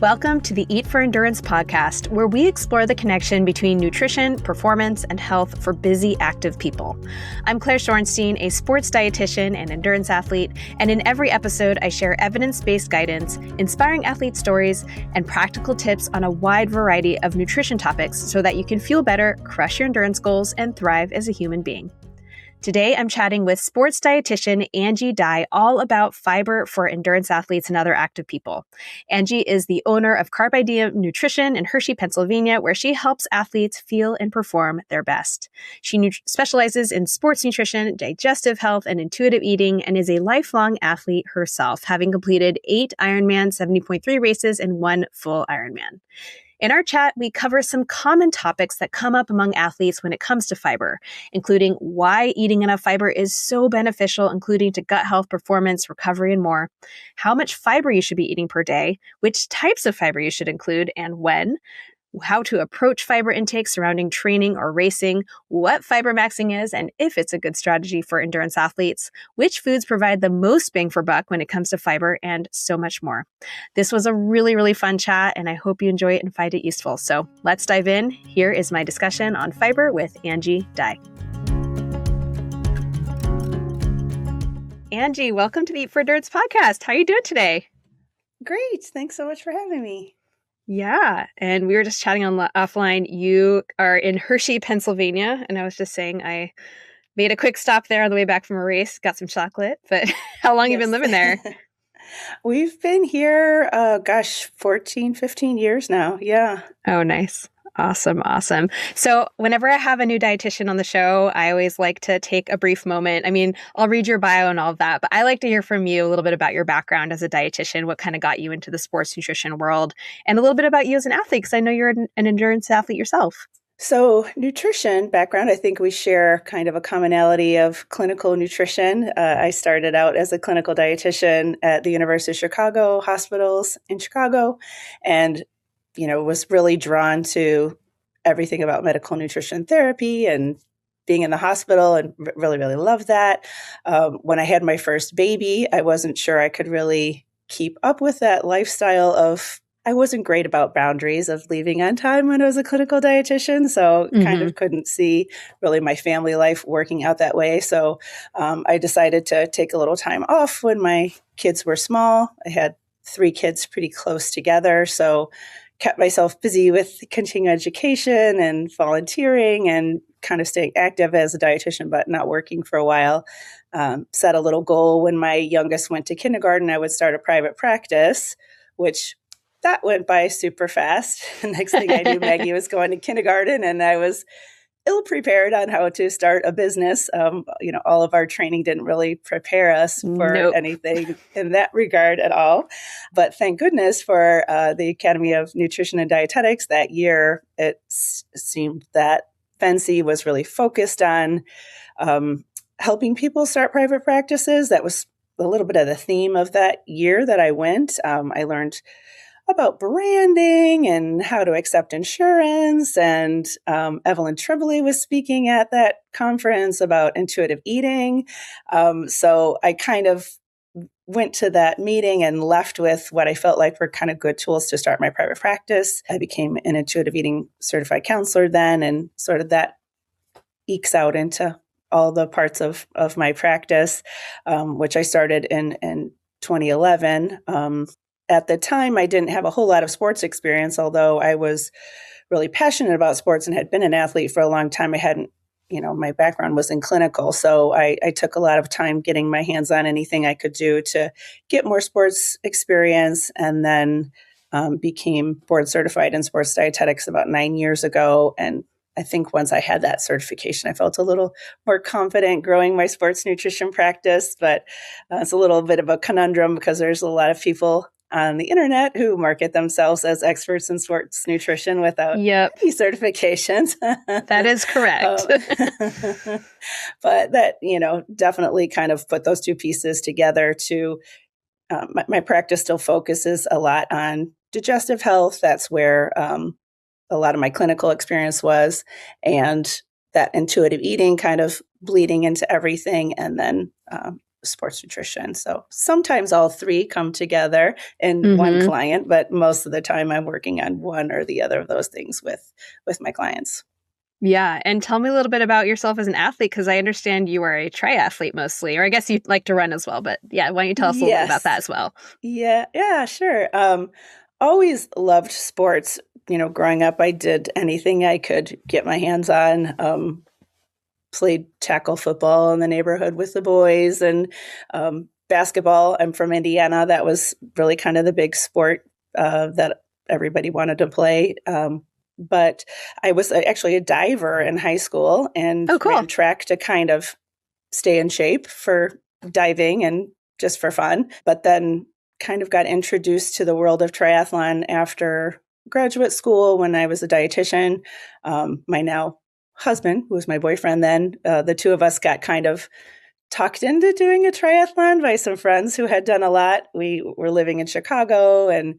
Welcome to the Eat for Endurance podcast, where we explore the connection between nutrition, performance, and health for busy, active people. I'm Claire Shorenstein, a sports dietitian and endurance athlete, and in every episode, I share evidence-based guidance, inspiring athlete stories, and practical tips on a wide variety of nutrition topics so that you can feel better, crush your endurance goals, and thrive as a human being. Today, I'm chatting with sports dietitian Angie Dye all about fiber for endurance athletes and other active people. Angie is the owner of Carpe Diem Nutrition in Hershey, Pennsylvania, where she helps athletes feel and perform their best. She specializes in sports nutrition, digestive health, and intuitive eating, and is a lifelong athlete herself, having completed 8 Ironman 70.3 races and 1 full Ironman. In our chat, we cover some common topics that come up among athletes when it comes to fiber, including why eating enough fiber is so beneficial, including to gut health, performance, recovery, and more, how much fiber you should be eating per day, which types of fiber you should include and when, how to approach fiber intake surrounding training or racing, what fibermaxxing is, and if it's a good strategy for endurance athletes, which foods provide the most bang for buck when it comes to fiber, and so much more. This was a really, really fun chat, and I hope you enjoy it and find it useful. So let's dive in. Here is my discussion on fiber with Angie Dye. Angie, welcome to the Eat for Endurance podcast. How are you doing today? Great. Thanks so much for having me. Yeah. And we were just chatting on offline. You are in Hershey, Pennsylvania. And I was just saying I made a quick stop there on the way back from a race, got some chocolate. But how long have you been living there? We've been here, 14, 15 years now. Yeah. Oh, nice. Awesome. So whenever I have a new dietitian on the show, I always like to take a brief moment. I mean, I'll read your bio and all of that, but I like to hear from you a little bit about your background as a dietitian, what kind of got you into the sports nutrition world, and a little bit about you as an athlete, because I know you're an endurance athlete yourself. So nutrition background, I think we share kind of a commonality of clinical nutrition. I started out as a clinical dietitian at the University of Chicago hospitals in Chicago, and was really drawn to everything about medical nutrition therapy and being in the hospital, and really, really loved that. When I had my first baby, I wasn't sure I could really keep up with that lifestyle I wasn't great about boundaries of leaving on time when I was a clinical dietitian. So kind of couldn't see really my family life working out that way. So I decided to take a little time off when my kids were small. I had 3 kids pretty close together. So kept myself busy with continuing education and volunteering and kind of staying active as a dietitian, but not working for a while. Set a little goal when my youngest went to kindergarten, I would start a private practice, which that went by super fast. Next thing I knew, Maggie was going to kindergarten, and I was ill-prepared on how to start a business. All of our training didn't really prepare us for anything in that regard at all. But thank goodness for the Academy of Nutrition and Dietetics that year. It seemed that FNC was really focused on helping people start private practices. That was a little bit of the theme of that year that I went. I learned about branding and how to accept insurance. And Evelyn Tremblay was speaking at that conference about intuitive eating. So I kind of went to that meeting and left with what I felt like were kind of good tools to start my private practice. I became an intuitive eating certified counselor then, and sort of that ekes out into all the parts of my practice, which I started in 2011. At the time, I didn't have a whole lot of sports experience, although I was really passionate about sports and had been an athlete for a long time. I hadn't, my background was in clinical. So I took a lot of time getting my hands on anything I could do to get more sports experience, and then became board certified in sports dietetics about 9 years ago. And I think once I had that certification, I felt a little more confident growing my sports nutrition practice. But it's a little bit of a conundrum because there's a lot of people on the internet who market themselves as experts in sports nutrition without any certifications. That is correct. But that, definitely kind of put those two pieces together to, my practice still focuses a lot on digestive health. That's where a lot of my clinical experience was, and that intuitive eating kind of bleeding into everything. And then sports nutrition. So sometimes all three come together in one client, but most of the time I'm working on one or the other of those things with my clients. Yeah. And tell me a little bit about yourself as an athlete, because I understand you are a triathlete mostly, or I guess you like to run as well. But yeah, why don't you tell us a little bit about that as well? Yeah, sure. Always loved sports. Growing up, I did anything I could get my hands on. Played tackle football in the neighborhood with the boys, and basketball. I'm from Indiana. That was really kind of the big sport that everybody wanted to play. But I was actually a diver in high school and ran track to kind of stay in shape for diving and just for fun. But then kind of got introduced to the world of triathlon after graduate school when I was a dietitian. My now husband, who was my boyfriend then, the two of us got kind of talked into doing a triathlon by some friends who had done a lot. We were living in Chicago, and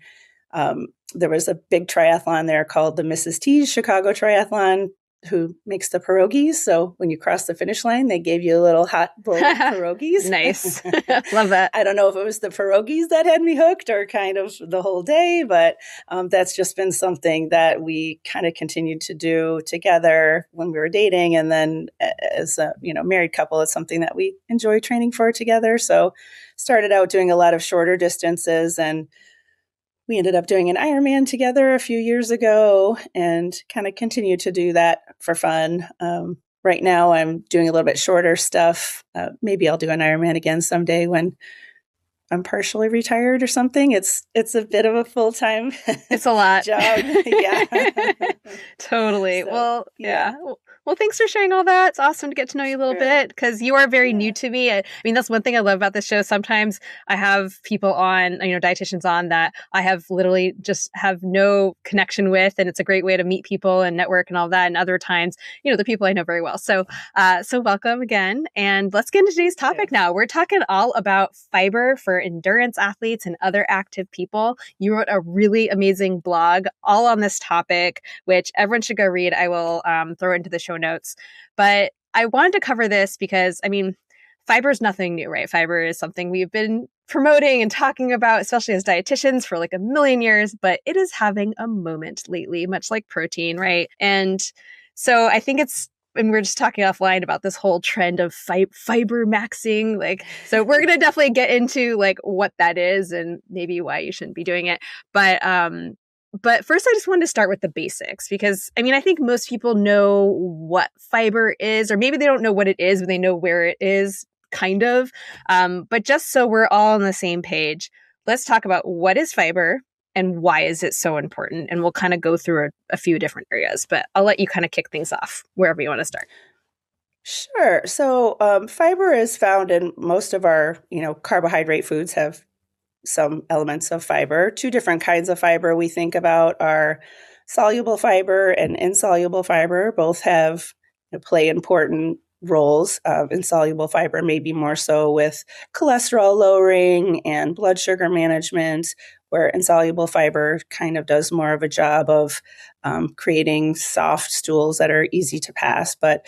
there was a big triathlon there called the Mrs. T's Chicago Triathlon, who makes the pierogies. So when you cross the finish line, they gave you a little hot bowl of pierogies. Nice. Love that. I don't know if it was the pierogies that had me hooked or kind of the whole day, but that's just been something that we kind of continued to do together when we were dating. And then as a married couple, it's something that we enjoy training for together. So started out doing a lot of shorter distances, and we ended up doing an Ironman together a few years ago and kind of continue to do that for fun. Right now, I'm doing a little bit shorter stuff. Maybe I'll do an Ironman again someday when I'm partially retired or something. It's a bit of a full-time it's a lot job. Yeah. Totally. So, yeah. Well, thanks for sharing all that. It's awesome to get to know you a little bit, because you are very new to me. I mean, that's one thing I love about this show. Sometimes I have people on, dietitians on that I have literally just have no connection with, and it's a great way to meet people and network and all that. And other times, the people I know very well. So welcome again. And let's get into today's topic now. We're talking all about fiber for endurance athletes and other active people. You wrote a really amazing blog all on this topic, which everyone should go read. I will throw it into the show notes. But I wanted to cover this because, fiber is nothing new, right? Fiber is something we've been promoting and talking about, especially as dietitians, for like a million years, but it is having a moment lately, much like protein, right? And so I think and we're just talking offline about this whole trend of fibermaxxing. So we're going to definitely get into what that is and maybe why you shouldn't be doing it. But first, I just wanted to start with the basics, because, I think most people know what fiber is, or maybe they don't know what it is, but they know where it is, kind of. But just so we're all on the same page, let's talk about what is fiber and why is it so important? And we'll kind of go through a few different areas, but I'll let you kind of kick things off wherever you want to start. Sure. So fiber is found in most of our, carbohydrate foods have some elements of fiber. Two different kinds of fiber we think about are soluble fiber and insoluble fiber. Both play important roles. Insoluble fiber maybe more so with cholesterol lowering and blood sugar management, where insoluble fiber kind of does more of a job of creating soft stools that are easy to pass. But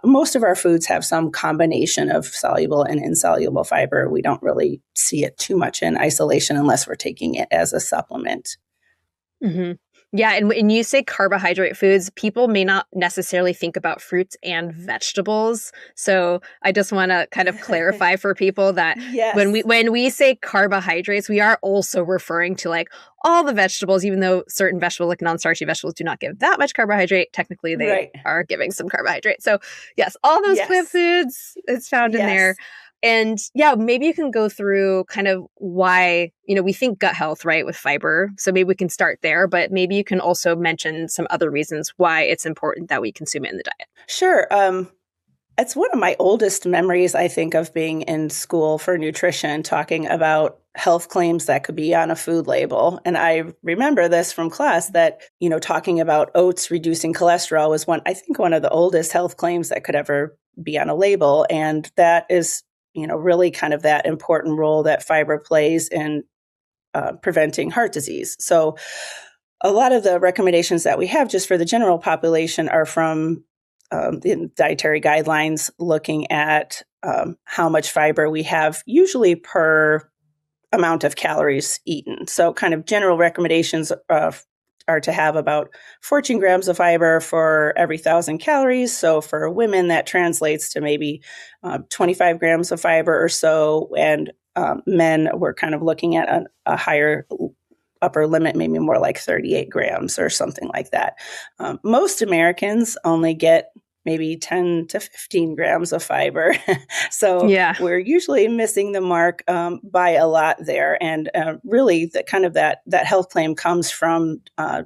most of our foods have some combination of soluble and insoluble fiber. We don't really see it too much in isolation unless we're taking it as a supplement. Mm-hmm. Yeah. And when you say carbohydrate foods, people may not necessarily think about fruits and vegetables. So I just want to kind of clarify for people that when we say carbohydrates, we are also referring to all the vegetables, even though certain vegetables, like non-starchy vegetables, do not give that much carbohydrate. Technically, they are giving some carbohydrate. So yes, all those plant foods, it's found in there. And maybe you can go through kind of why, we think gut health, right, with fiber. So maybe we can start there, but maybe you can also mention some other reasons why it's important that we consume it in the diet. Sure. It's one of my oldest memories, I think, of being in school for nutrition, talking about health claims that could be on a food label. And I remember this from class that, talking about oats reducing cholesterol was one of the oldest health claims that could ever be on a label. And that is really kind of that important role that fiber plays in preventing heart disease. So a lot of the recommendations that we have just for the general population are from the dietary guidelines looking at how much fiber we have, usually per amount of calories eaten. So kind of general recommendations are to have about 14 grams of fiber for every 1,000 calories. So for women, that translates to maybe 25 grams of fiber or so. And men, we're kind of looking at a higher upper limit, maybe more like 38 grams or something like that. Most Americans only get maybe 10 to 15 grams of fiber. So Yeah. we're usually missing the mark by a lot there. And really the kind of that health claim comes from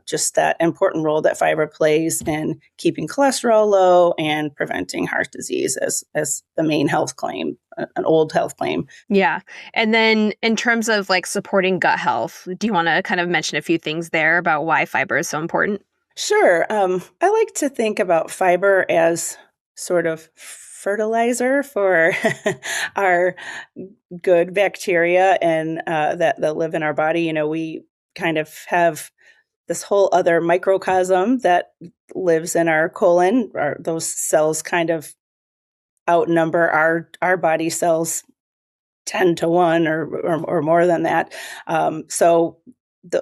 just that important role that fiber plays in keeping cholesterol low and preventing heart disease as the main health claim, an old health claim. Yeah. And then in terms of like supporting gut health, do you want to kind of mention a few things there about why fiber is so important? Sure. I like to think about fiber as sort of fertilizer for our good bacteria and that live in our body. You know, we kind of have this whole other microcosm that lives in our colon. Those cells kind of outnumber our body cells 10 to 1 or more than that. So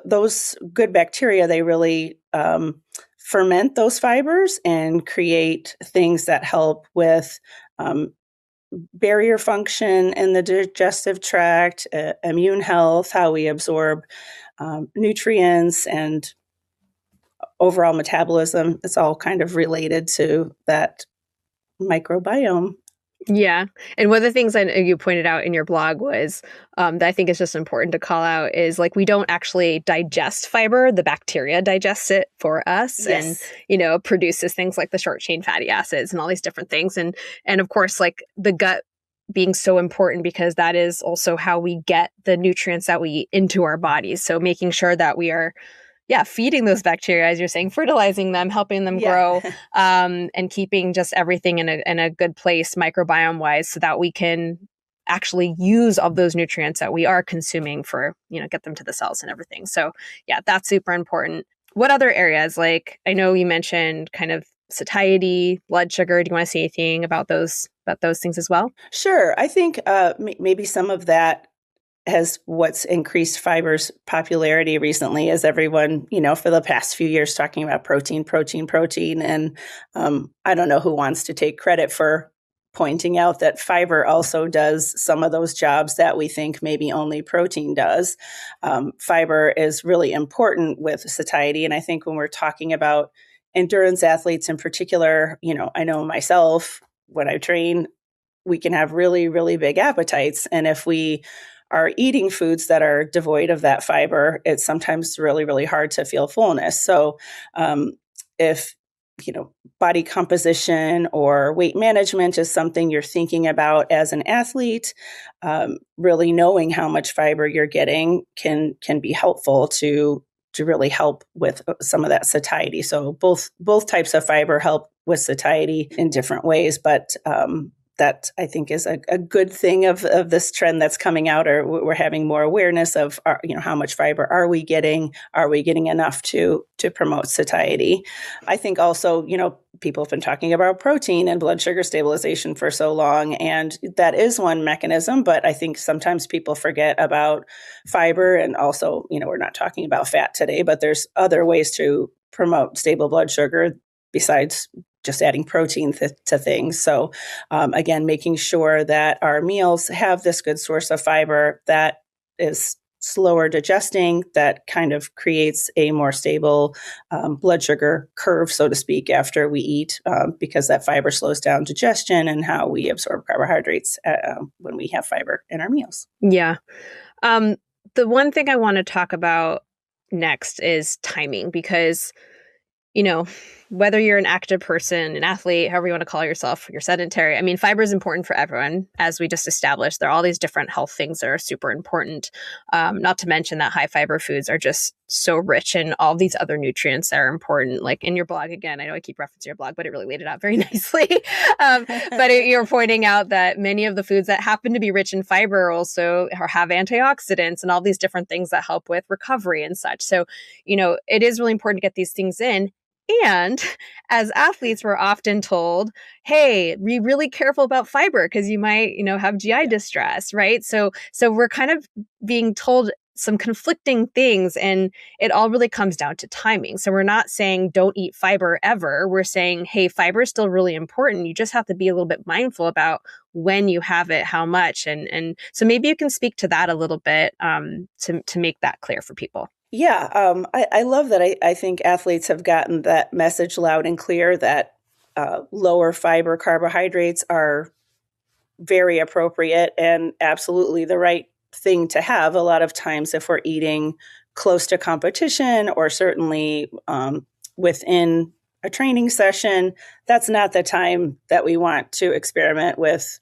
those good bacteria, they really ferment those fibers and create things that help with barrier function in the digestive tract, immune health, how we absorb nutrients, and overall metabolism. It's all kind of related to that microbiome. Yeah. And one of the things I know you pointed out in your blog was that I think is just important to call out is like we don't actually digest fiber. The bacteria digests it for us and, produces things like the short chain fatty acids and all these different things. And of course, like the gut being so important because that is also how we get the nutrients that we eat into our bodies. So making sure that we are feeding those bacteria, as you're saying, fertilizing them, helping them grow, and keeping just everything in a good place microbiome wise so that we can actually use all those nutrients that we are consuming for, get them to the cells and everything. So that's super important. What other areas? Like I know you mentioned kind of satiety, blood sugar. Do you want to say anything about those things as well? Sure. I think maybe some of that has what's increased fiber's popularity recently is everyone, for the past few years talking about protein. And I don't know who wants to take credit for pointing out that fiber also does some of those jobs that we think maybe only protein does. Fiber is really important with satiety. And I think when we're talking about endurance athletes in particular, I know myself, when I train, we can have really, really big appetites. And if we are eating foods that are devoid of that fiber, it's sometimes really, really hard to feel fullness. So if, body composition or weight management is something you're thinking about as an athlete, really knowing how much fiber you're getting can be helpful to really help with some of that satiety. So both types of fiber help with satiety in different ways, but that I think is a good thing of this trend that's coming out, or we're having more awareness of, how much fiber are we getting? Are we getting enough to promote satiety? I think also, people have been talking about protein and blood sugar stabilization for so long, and that is one mechanism, but I think sometimes people forget about fiber, and also, we're not talking about fat today, but there's other ways to promote stable blood sugar besides just adding protein to things. So again, making sure that our meals have this good source of fiber that is slower digesting, that kind of creates a more stable blood sugar curve, so to speak, after we eat, because that fiber slows down digestion and how we absorb carbohydrates when we have fiber in our meals. Yeah. The one thing I want to talk about next is timing, because whether you're an active person, an athlete, however you want to call yourself, you're sedentary. I mean, fiber is important for everyone, as we just established. There are all these different health things that are super important. Not to mention that high fiber foods are just so rich in all these other nutrients that are important. Like in your blog, again, I know I keep referencing your blog, but it really laid it out very nicely. You're pointing out that many of the foods that happen to be rich in fiber also have antioxidants and all these different things that help with recovery and such. So, it is really important to get these things in. And as athletes, we're often told, hey, be really careful about fiber because you might, have GI distress, right? So we're kind of being told some conflicting things, and it all really comes down to timing. So we're not saying don't eat fiber ever. We're saying, hey, fiber is still really important. You just have to be a little bit mindful about when you have it, how much. And so maybe you can speak to that a little bit to make that clear for people. Yeah, I love that. I think athletes have gotten that message loud and clear that lower fiber carbohydrates are very appropriate and absolutely the right thing to have. A lot of times if we're eating close to competition or certainly within a training session, that's not the time that we want to experiment with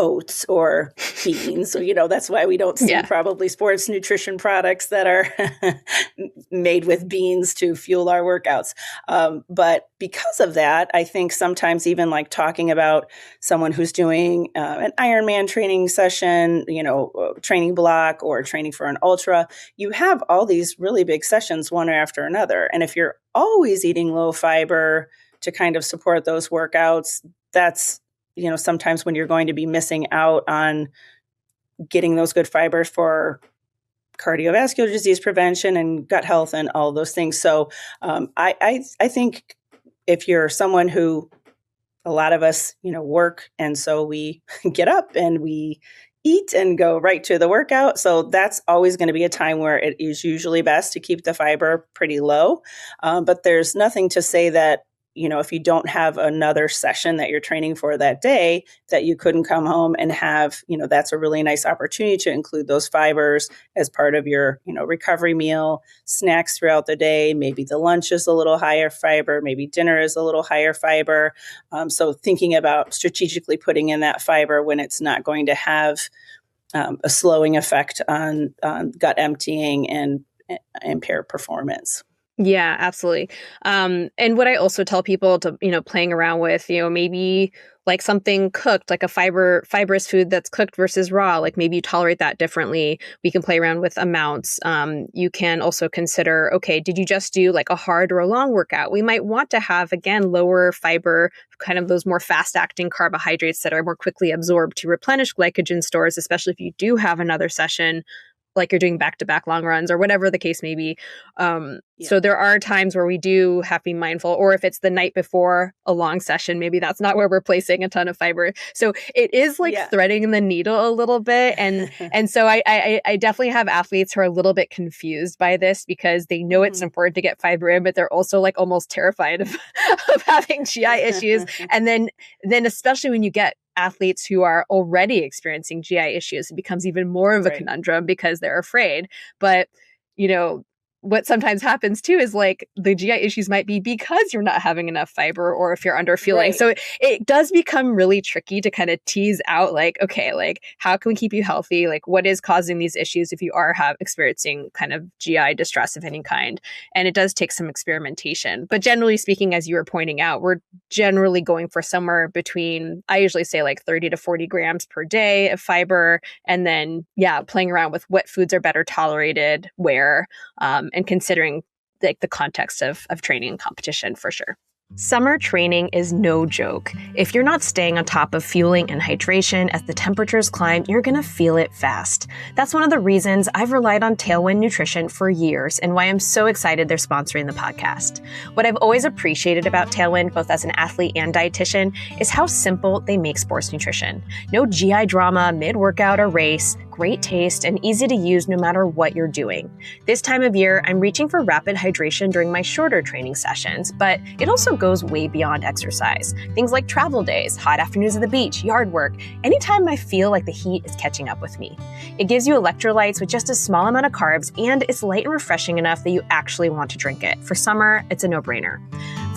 oats or beans. So, that's why we don't see probably sports nutrition products that are made with beans to fuel our workouts. But because of that, I think sometimes even like talking about someone who's doing an Ironman training session, training block or training for an ultra, you have all these really big sessions one after another. And if you're always eating low fiber to kind of support those workouts, that's sometimes when you're going to be missing out on getting those good fibers for cardiovascular disease prevention and gut health and all those things. So I think if you're someone who, a lot of us, work, and so we get up and we eat and go right to the workout. So that's always going to be a time where it is usually best to keep the fiber pretty low. But there's nothing to say that if you don't have another session that you're training for that day, that you couldn't come home and have, that's a really nice opportunity to include those fibers as part of your, recovery meal, snacks throughout the day. Maybe the lunch is a little higher fiber, maybe dinner is a little higher fiber. So thinking about strategically putting in that fiber when it's not going to have a slowing effect on gut emptying and impair performance. Yeah, absolutely. And what I also tell people to, playing around with, maybe like something cooked, like a fibrous food that's cooked versus raw, like maybe you tolerate that differently. We can play around with amounts. You can also consider, okay, did you just do like a hard or a long workout? We might want to have, again, lower fiber, kind of those more fast acting carbohydrates that are more quickly absorbed to replenish glycogen stores, especially if you do have another session, like you're doing back-to-back long runs or whatever the case may be. So there are times where we do have to be mindful, or if it's the night before a long session, maybe that's not where we're placing a ton of fiber. So it is like threading the needle a little bit. And so I definitely have athletes who are a little bit confused by this because they know it's important to get fiber in, but they're also like almost terrified of having GI issues. And then especially when you get athletes who are already experiencing GI issues, it becomes even more of a conundrum because they're afraid. But, what sometimes happens too is like the GI issues might be because you're not having enough fiber or if you're underfueling. So it does become really tricky to kind of tease out like, okay, like how can we keep you healthy? Like what is causing these issues if you are experiencing kind of GI distress of any kind? And it does take some experimentation. But generally speaking, as you were pointing out, we're generally going for somewhere between, I usually say like 30 to 40 grams per day of fiber. And then, playing around with what foods are better tolerated, where, and considering like the context of training and competition for sure. Summer training is no joke. If you're not staying on top of fueling and hydration as the temperatures climb, you're going to feel it fast. That's one of the reasons I've relied on Tailwind Nutrition for years and why I'm so excited they're sponsoring the podcast. What I've always appreciated about Tailwind, both as an athlete and dietitian, is how simple they make sports nutrition. No GI drama mid-workout or race, great taste, and easy to use no matter what you're doing. This time of year, I'm reaching for rapid hydration during my shorter training sessions, but it also goes way beyond exercise. Things like travel days, hot afternoons at the beach, yard work, anytime I feel like the heat is catching up with me. It gives you electrolytes with just a small amount of carbs, and it's light and refreshing enough that you actually want to drink it. For summer, it's a no-brainer.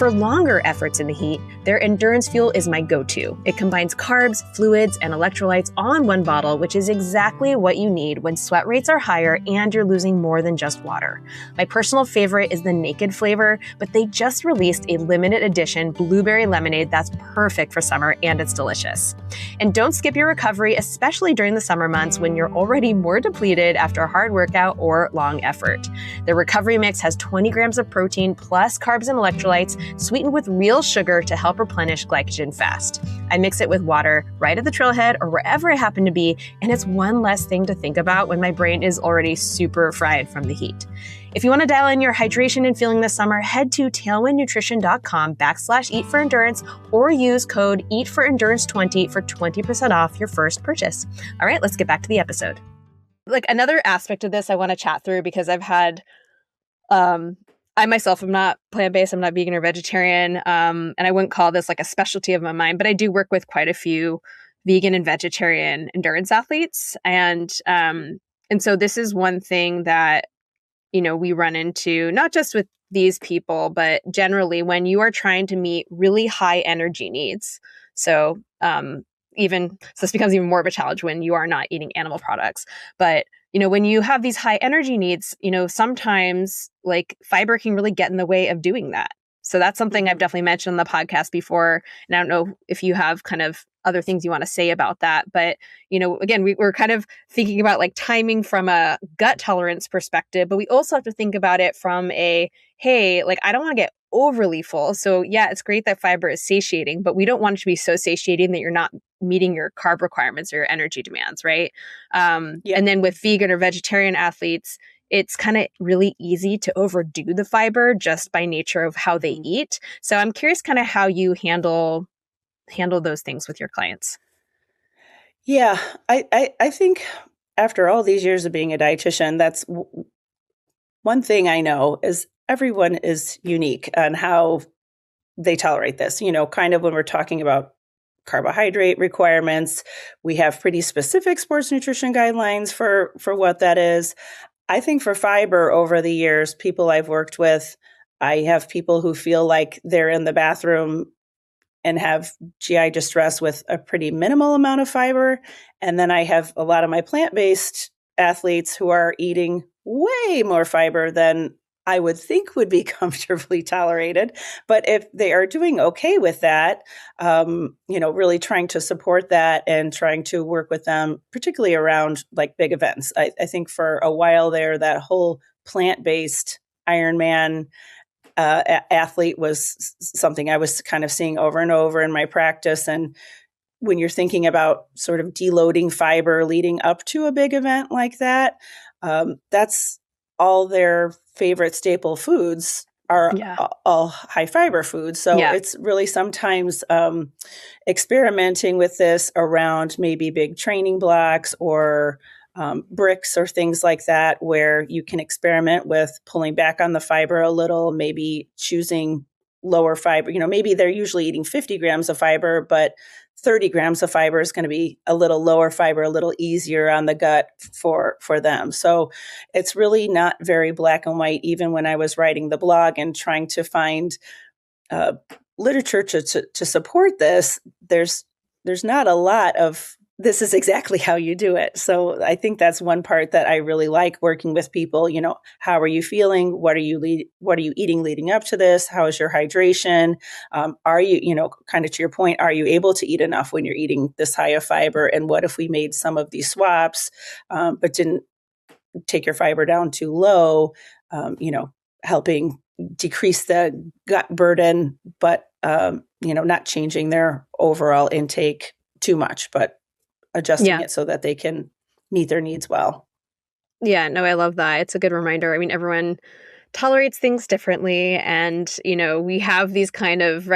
For longer efforts in the heat, their endurance fuel is my go-to. It combines carbs, fluids, and electrolytes all in one bottle, which is exactly what you need when sweat rates are higher and you're losing more than just water. My personal favorite is the naked flavor, but they just released a limited edition blueberry lemonade that's perfect for summer, and it's delicious. And don't skip your recovery, especially during the summer months when you're already more depleted after a hard workout or long effort. The recovery mix has 20 grams of protein plus carbs and electrolytes, sweetened with real sugar to help replenish glycogen fast. I mix it with water right at the trailhead or wherever I happen to be, and it's one less thing to think about when my brain is already super fried from the heat. If you want to dial in your hydration and feeling this summer, head to tailwindnutrition.com/eat4endurance or use code EAT4Endurance20 for 20% off your first purchase. All right, let's get back to the episode. Like another aspect of this I want to chat through because I've had I myself am not plant-based, I'm not vegan or vegetarian, and I wouldn't call this like a specialty of mine, but I do work with quite a few vegan and vegetarian endurance athletes. And so this is one thing that, we run into, not just with these people, but generally when you are trying to meet really high energy needs. So this becomes even more of a challenge when you are not eating animal products. But when you have these high energy needs, sometimes like fiber can really get in the way of doing that. So that's something I've definitely mentioned on the podcast before. And I don't know if you have kind of other things you want to say about that. But, again, we're kind of thinking about like timing from a gut tolerance perspective, but we also have to think about it from hey, like I don't want to get overly full. So yeah, it's great that fiber is satiating, but we don't want it to be so satiating that you're not meeting your carb requirements or your energy demands, right? And then with vegan or vegetarian athletes, it's kind of really easy to overdo the fiber just by nature of how they eat. So I'm curious kind of how you handle those things with your clients. Yeah, I think after all these years of being a dietitian, that's one thing I know is everyone is unique on how they tolerate this. Kind of when we're talking about carbohydrate requirements, we have pretty specific sports nutrition guidelines for what that is. I think for fiber over the years, people I've worked with, I have people who feel like they're in the bathroom and have GI distress with a pretty minimal amount of fiber. And then I have a lot of my plant-based athletes who are eating way more fiber than I would think would be comfortably tolerated. But if they are doing okay with that, really trying to support that and trying to work with them, particularly around like big events. I think for a while there, that whole plant-based Ironman athlete was something I was kind of seeing over and over in my practice. And when you're thinking about sort of deloading fiber leading up to a big event like that, that's all their favorite staple foods are all high fiber foods. So it's really sometimes experimenting with this around maybe big training blocks or bricks or things like that, where you can experiment with pulling back on the fiber a little, maybe choosing lower fiber. Maybe they're usually eating 50 grams of fiber, but 30 grams of fiber is going to be a little lower fiber, a little easier on the gut for them. So it's really not very black and white. Even when I was writing the blog and trying to find literature to support this, there's not a lot of this is exactly how you do it. So I think that's one part that I really like working with people. How are you feeling? What are you eating leading up to this? How is your hydration? Are you, kind of to your point, are you able to eat enough when you're eating this high of fiber? And what if we made some of these swaps, but didn't take your fiber down too low, helping decrease the gut burden, but, not changing their overall intake too much, but adjusting it so that they can meet their needs well. Yeah, no, I love that. It's a good reminder. I mean, everyone tolerates things differently. And, we have these kind of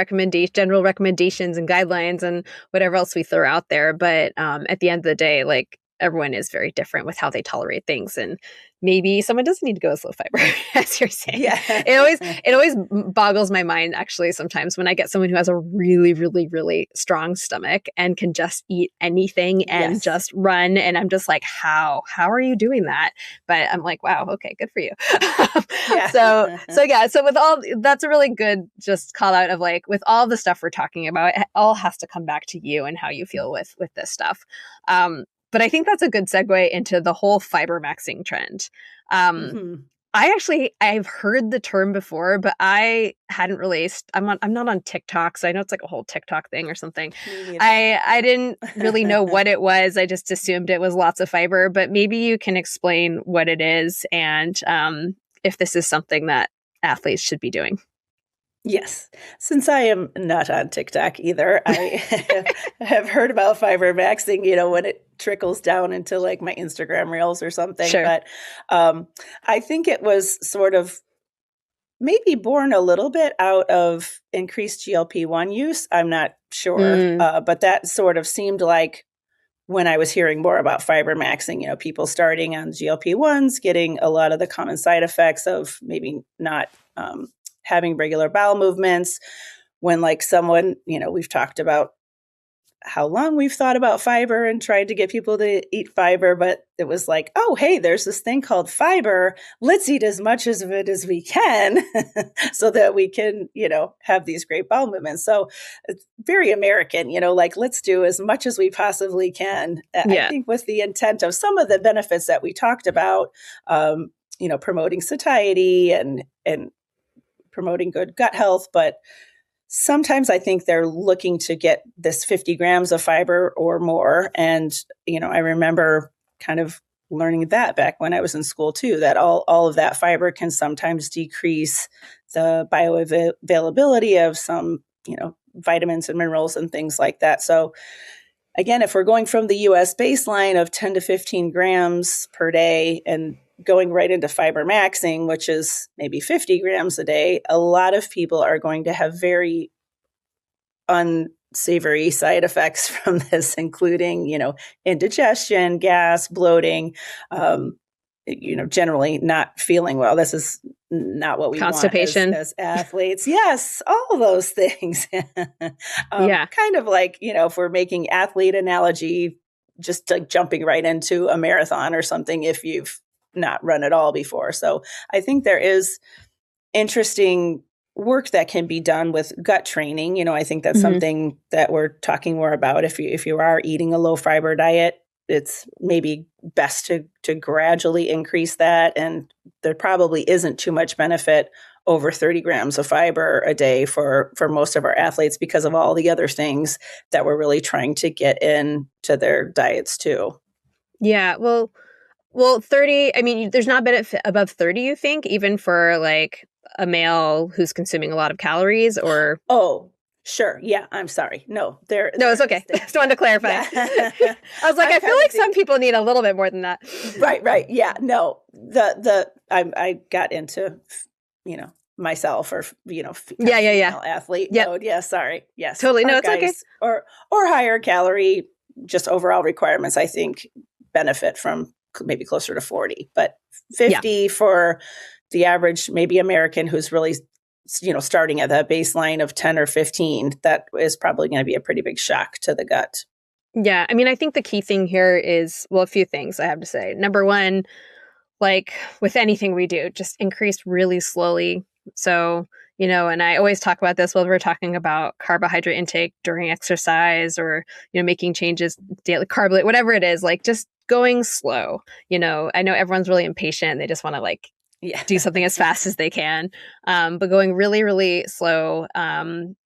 general recommendations and guidelines and whatever else we throw out there. But at the end of the day, like everyone is very different with how they tolerate things. And maybe someone doesn't need to go with low fiber, as you're saying. Yeah. It always boggles my mind, actually, sometimes when I get someone who has a really, really, really strong stomach and can just eat anything and just run. And I'm just like, how are you doing that? But I'm like, wow, okay, good for you. So with all, that's a really good just call out of like, with all the stuff we're talking about, it all has to come back to you and how you feel with this stuff. But I think that's a good segue into the whole fibermaxxing trend. I've heard the term before, but I hadn't really, I'm not on TikTok, so I know it's like a whole TikTok thing or something. I didn't really know what it was. I just assumed it was lots of fiber, but maybe you can explain what it is and if this is something that athletes should be doing. Yes. Since I am not on TikTok either, I have heard about fibermaxxing, when it trickles down into like my Instagram reels or something. Sure. But I think it was sort of maybe born a little bit out of increased GLP-1 use. I'm not sure. But that sort of seemed like when I was hearing more about fibermaxxing, people starting on GLP-1s, getting a lot of the common side effects of maybe not having regular bowel movements, when like someone, we've talked about how long we've thought about fiber and tried to get people to eat fiber, but it was like, oh, hey, there's this thing called fiber. Let's eat as much of it as we can so that we can, have these great bowel movements. So it's very American, like let's do as much as we possibly can. I think with the intent of some of the benefits that we talked about, promoting satiety and promoting good gut health, but sometimes I think they're looking to get this 50 grams of fiber or more. And, I remember kind of learning that back when I was in school too, that all of that fiber can sometimes decrease the bioavailability of some, vitamins and minerals and things like that. So again, if we're going from the US baseline of 10 to 15 grams per day and going right into fibermaxxing, which is maybe 50 grams a day, a lot of people are going to have very unsavory side effects from this, including, indigestion, gas, bloating, generally not feeling well. This is not what we constipation want as athletes. Yes, all of those things. Kind of like, if we're making athlete analogy, just like jumping right into a marathon or something if you've not run at all before. So I think there is interesting work that can be done with gut training. I think that's something that we're talking more about. If you are eating a low fiber diet, it's maybe best to gradually increase that. And there probably isn't too much benefit over 30 grams of fiber a day for most of our athletes because of all the other things that we're really trying to get into their diets too. Yeah. Well, 30, I mean, there's not benefit above 30, you think, even for like a male who's consuming a lot of calories or? Oh, sure. Yeah. I'm sorry. No, it's okay. Just wanted to clarify. Yeah. I was like, I feel like some people need a little bit more than that. Right. Yeah. No, I got into, myself or, female athlete mode. Yeah. Sorry. Yes. Totally. No, it's okay. Or higher calorie, just overall requirements, I think benefit from maybe closer to 40, but 50 for the average, maybe American who's really, starting at that baseline of 10 or 15, that is probably going to be a pretty big shock to the gut. Yeah. I mean, I think the key thing here is, a few things I have to say. Number one, like with anything we do, just increase really slowly. So, and I always talk about this when we're talking about carbohydrate intake during exercise or, making changes, daily carb, whatever it is, like just going slow. I know everyone's really impatient. They just want to do something as fast as they can. But going really, really slow, and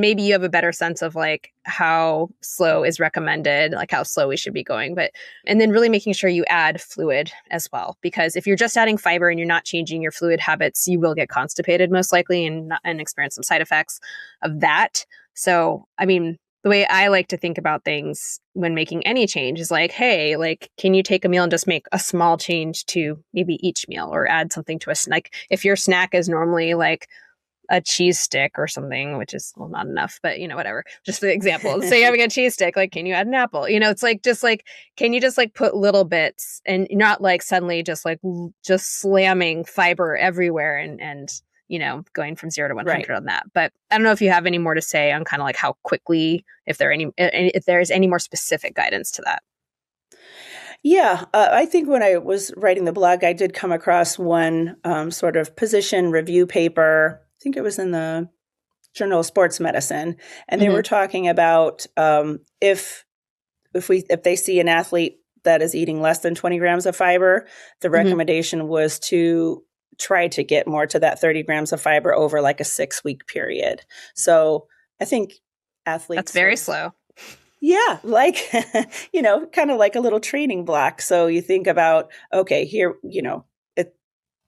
maybe you have a better sense of like how slow is recommended, like how slow we should be going. And then really making sure you add fluid as well, because if you're just adding fiber and you're not changing your fluid habits, you will get constipated most likely and experience some side effects of that. So, I mean, the way I like to think about things when making any change is like, hey, like, can you take a meal and just make a small change to maybe each meal or add something to a snack? If your snack is normally like a cheese stick or something, which is, well, not enough, but whatever. Just the example. Say you're having a cheese stick, like, can you add an apple? It's like, can you just like put little bits and not like suddenly just slamming fiber everywhere and going from 0 to 100 on that. But I don't know if you have any more to say on kind of like how quickly, if there's any more specific guidance to that. Yeah, I think when I was writing the blog, I did come across one sort of position review paper. I think it was in the Journal of Sports Medicine, and they were talking about if they see an athlete that is eating less than 20 grams of fiber, the recommendation was to try to get more to that 30 grams of fiber over like a 6-week period. So I think athletes— That's very slow. Yeah, like, kind of like a little training block. So you think about, okay, here,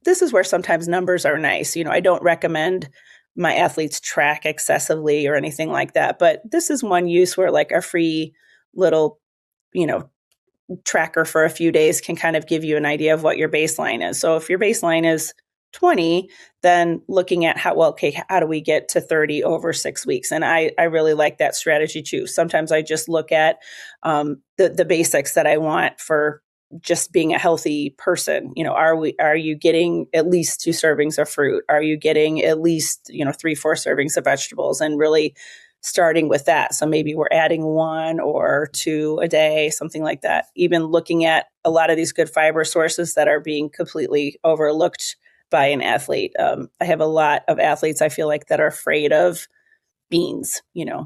this is where sometimes numbers are nice. I don't recommend my athletes track excessively or anything like that. But this is one use where like a free little, tracker for a few days can kind of give you an idea of what your baseline is. So if your baseline is 20, then looking at how do we get to 30 over 6 weeks? And I really like that strategy too. Sometimes I just look at the basics that I want for just being a healthy person. Are you getting at least 2 servings of fruit? Are you getting at least 3-4 servings of vegetables? And really starting with that. So maybe we're adding 1 or 2 a day, something like that. Even looking at a lot of these good fiber sources that are being completely overlooked by an athlete. I have a lot of athletes I feel like that are afraid of beans.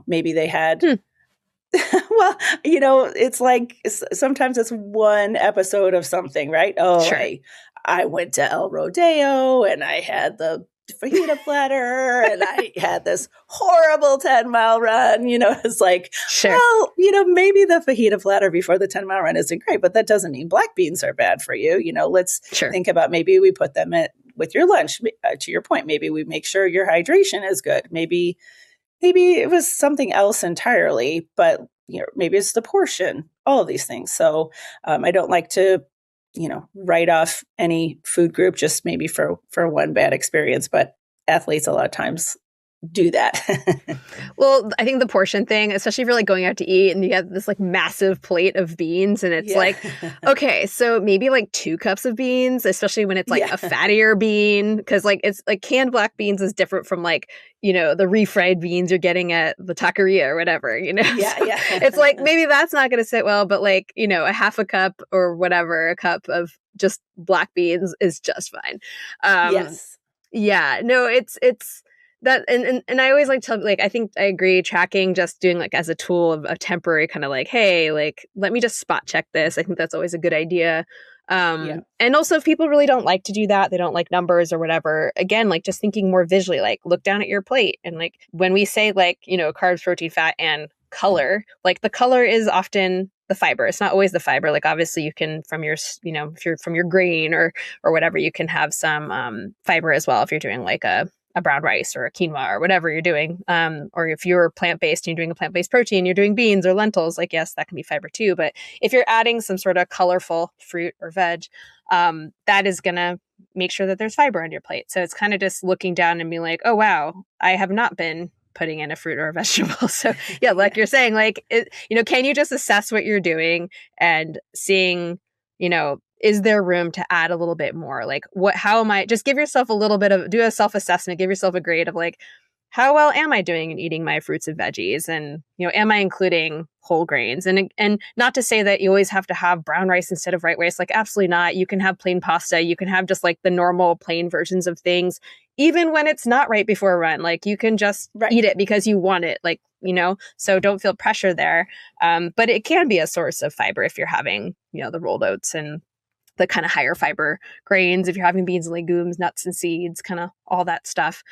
Maybe they had, well, it's like sometimes it's one episode of something, right? Oh, sure. I went to El Rodeo and I had the fajita platter and I had this horrible 10-mile run. It's like, sure. Well, maybe the fajita platter before the 10-mile run isn't great, but that doesn't mean black beans are bad for you. Let's think about maybe we put them with your lunch. To your point, maybe we make sure your hydration is good. Maybe it was something else entirely, but maybe it's the portion, all of these things. So I don't like to write off any food group just maybe for one bad experience, but athletes a lot of times do that. Well, I think the portion thing, especially if you're like going out to eat and you have this like massive plate of beans and it's like, okay, so maybe like 2 cups of beans, especially when it's like a fattier bean, because like it's like canned black beans is different from like, the refried beans you're getting at the taqueria or whatever, It's like maybe that's not going to sit well, but like, a half a cup or whatever, a cup of just black beans is just fine. Yes. Yeah, no, it's that, and I always like to, like, I think I agree, tracking, just doing like as a tool of a temporary kind of like, hey, like, let me just spot check this. I think that's always a good idea. And also if people really don't like to do that, they don't like numbers or whatever, again, like just thinking more visually, like look down at your plate. And like when we say like, carbs, protein, fat, and color, like the color is often the fiber. It's not always the fiber. Like obviously you can from your, if you're from your grain or whatever, you can have some fiber as well if you're doing like a brown rice or a quinoa or whatever you're doing. Or if you're plant-based and you're doing a plant-based protein, you're doing beans or lentils, like, yes, that can be fiber too. But if you're adding some sort of colorful fruit or veg, that is going to make sure that there's fiber on your plate. So it's kind of just looking down and being like, oh, wow, I have not been putting in a fruit or a vegetable. So yeah, like you're saying, like, can you just assess what you're doing and seeing, is there room to add a little bit more? Like how am I, just give yourself a little bit of, do a self-assessment, give yourself a grade of like, how well am I doing in eating my fruits and veggies? And, am I including whole grains? And not to say that you always have to have brown rice instead of white rice, like absolutely not. You can have plain pasta. You can have just like the normal plain versions of things, even when it's not right before a run. Like you can just eat it because you want it, like, so don't feel pressure there. But it can be a source of fiber if you're having, the rolled oats and the kind of higher fiber grains, if you're having beans and legumes, nuts and seeds, kind of all that stuff.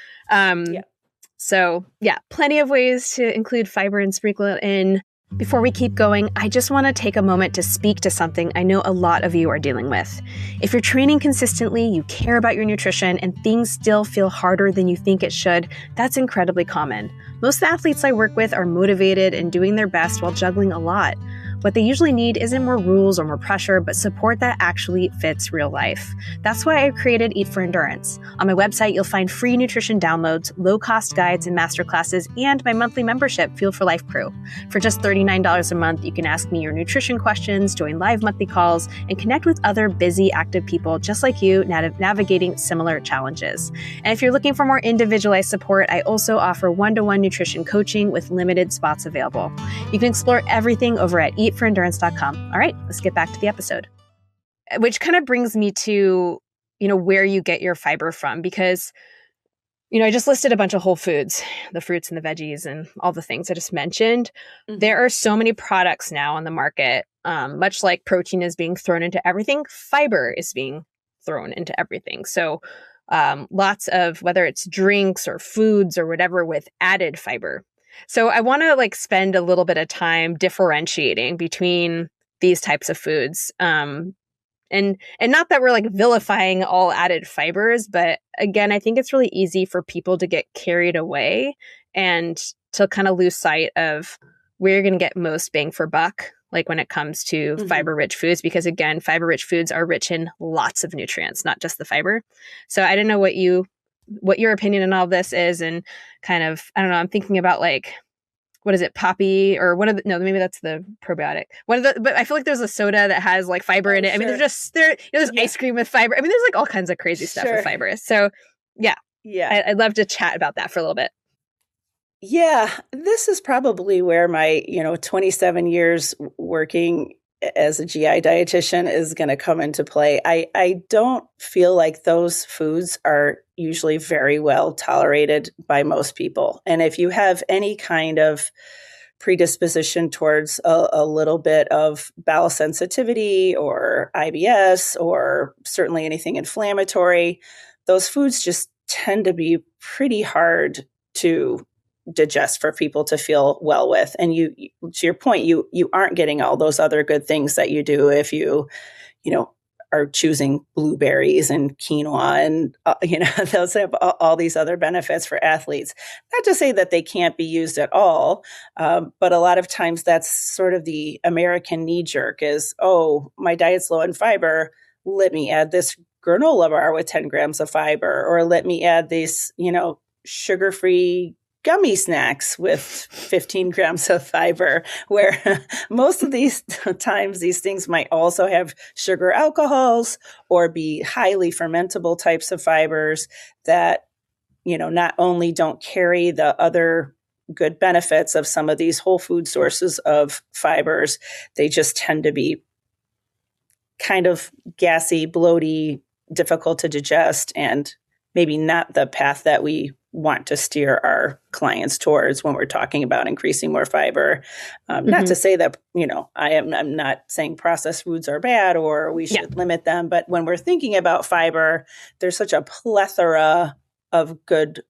So yeah, plenty of ways to include fiber and sprinkle it in. Before we keep going, I just want to take a moment to speak to something I know a lot of you are dealing with. If you're training consistently, you care about your nutrition, and things still feel harder than you think it should, that's incredibly common. Most of the athletes I work with are motivated and doing their best while juggling a lot. What they usually need isn't more rules or more pressure, but support that actually fits real life. That's why I created Eat for Endurance. On my website, you'll find free nutrition downloads, low-cost guides and masterclasses, and my monthly membership, Fuel for Life Crew. For just $39 a month, you can ask me your nutrition questions, join live monthly calls, and connect with other busy, active people just like you navigating similar challenges. And if you're looking for more individualized support, I also offer one-to-one nutrition coaching with limited spots available. You can explore everything over at eatforendurance.com. All right, let's get back to the episode. Which kind of brings me to, where you get your fiber from, because, I just listed a bunch of whole foods, the fruits and the veggies and all the things I just mentioned. Mm-hmm. There are so many products now on the market, much like protein is being thrown into everything, fiber is being thrown into everything. So lots of, whether it's drinks or foods or whatever, with added fiber. So I want to spend a little bit of time differentiating between these types of foods. And not that we're vilifying all added fibers, but again, I think it's really easy for people to get carried away and to kind of lose sight of where you're going to get most bang for buck, when it comes to fiber-rich foods, because again, fiber-rich foods are rich in lots of nutrients, not just the fiber. So I didn't know what your opinion on all of this is, and kind of, I don't know, I'm thinking about what is it, poppy, or maybe that's the probiotic. But I feel like there's a soda that has fiber in it. Sure. I mean, there's ice cream with fiber. I mean, there's all kinds of crazy stuff with fiber. So yeah. I'd love to chat about that for a little bit. Yeah, this is probably where my, 27 years working as a GI dietitian is going to come into play. I don't feel like those foods are usually very well tolerated by most people. And if you have any kind of predisposition towards a little bit of bowel sensitivity or IBS, or certainly anything inflammatory, those foods just tend to be pretty hard to digest for people to feel well with. And you, to your point, you aren't getting all those other good things that you do if you are choosing blueberries and quinoa, and those have all these other benefits for athletes. Not to say that they can't be used at all, but a lot of times that's sort of the American knee jerk is, oh, my diet's low in fiber, let me add this granola bar with 10 grams of fiber, or let me add these, sugar-free gummy snacks with 15 grams of fiber, where most of these times these things might also have sugar alcohols or be highly fermentable types of fibers that, not only don't carry the other good benefits of some of these whole food sources of fibers, they just tend to be kind of gassy, bloaty, difficult to digest, and maybe not the path that we want to steer our clients towards when we're talking about increasing more fiber. Not to say that, I'm not saying processed foods are bad or we should limit them, but when we're thinking about fiber, there's such a plethora of good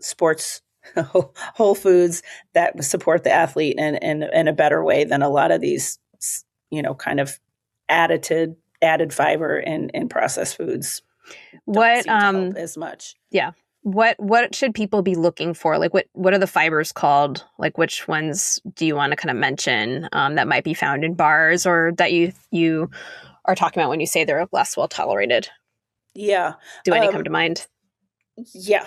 sports whole foods that support the athlete in a better way than a lot of these, kind of added fiber in processed foods. What help as much. Yeah. What should people be looking for? What are the fibers called? Which ones do you want to kind of mention that might be found in bars, or that you are talking about when you say they're less well tolerated? Yeah. Do any come to mind? Yeah.